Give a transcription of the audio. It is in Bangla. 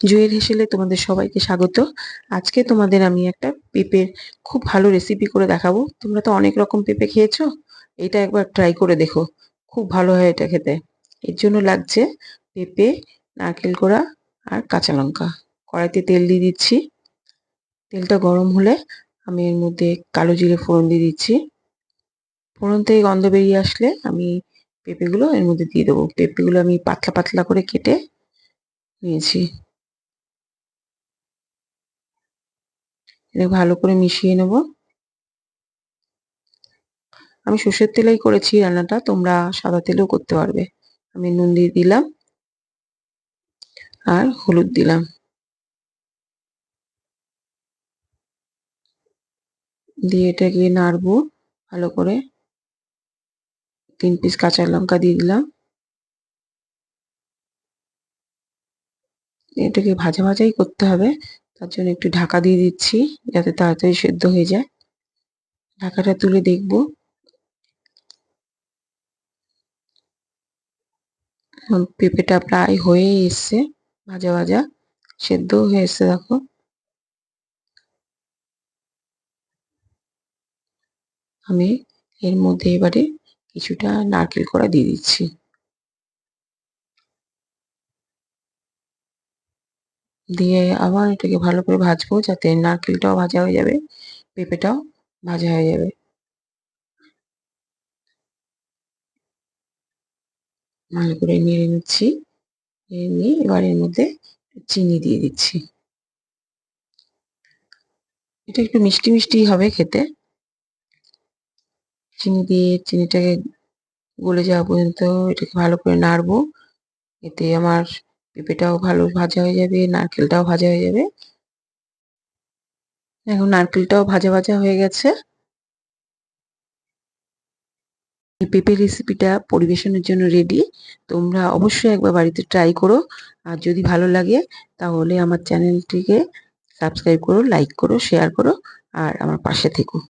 জুঁইয়ের হেসেলে তোমাদের সবাইকে স্বাগত। আজকে তোমাদের আমি একটা পেঁপের খুব ভালো রেসিপি করে দেখাবো। তোমরা তো অনেক রকম পেঁপে খেয়েছো, এটা একবার ট্রাই করে দেখো, খুব ভালো হয় এটা খেতে। এর জন্য লাগছে পেঁপে, নারকেল কোড়া আর কাঁচা লঙ্কা। কড়াইতে তেল দিয়ে দিচ্ছি। তেলটা গরম হলে আমি এর মধ্যে কালো জিরে ফোড়ন দিয়ে দিচ্ছি। ফোড়ন থেকে গন্ধ বেরিয়ে আসলে আমি পেঁপেগুলো এর মধ্যে দিয়ে দেবো। পেঁপেগুলো আমি পাতলা পাতলা করে কেটে নিয়েছি। এটা ভালো করে মিশিয়ে নেব। আমি সর্ষের তেলেই করেছি রান্নাটা, তোমরা সাদা তেলেও করতে পারবে। আমি নুন দিয়ে দিলাম আর হলুদ দিলাম, দিয়ে এটাকে নাড়বো ভালো করে। 3 পিস কাঁচা লঙ্কা দিয়ে দিলাম। এটাকে ভাজা ভাজাই করতে হবে, তার জন্য একটু ঢাকা দিয়ে দিচ্ছি যাতে তাড়াতাড়ি সেদ্ধ হয়ে যায়। ঢাকাটা তুলে দেখবো পেঁপেটা প্রায় হয়েই এসছে, ভাজা ভাজা সেদ্ধও হয়ে এসছে দেখো। আমি এর মধ্যে এবারে কিছুটা নারকেল কোড়া দিয়ে দিচ্ছি। দিয়ে আবার এটাকে ভালো করে ভাজবো যাতে নারকেলটাও ভাজা হয়ে যাবে, পেঁপেটাও ভাজা হয়ে যাবে। ভালো করে নেড়ে নিচ্ছি। নেড়ে নিয়ে এবার এর মধ্যে চিনি দিয়ে দিচ্ছি। এটা একটু মিষ্টি মিষ্টি হবে খেতে। চিনি দিয়ে চিনিটাকে গলে যাওয়া পর্যন্ত এটাকে ভালো করে নাড়বো। এতে আমার পেঁপেটাও ভালো ভাজা হয়ে যাবে, নারকেলটাও ভাজা হয়ে যাবে। এখন নারকেলটাও ভাজা ভাজা হয়ে গেছে। এই পেঁপের রেসিপিটা পরিবেশনের জন্য রেডি। তোমরা অবশ্যই একবার বাড়িতে ট্রাই করো। আর যদি ভালো লাগে তাহলে আমার চ্যানেলটিকে সাবস্ক্রাইব করো, লাইক করো, শেয়ার করো আর আমার পাশে থেকো।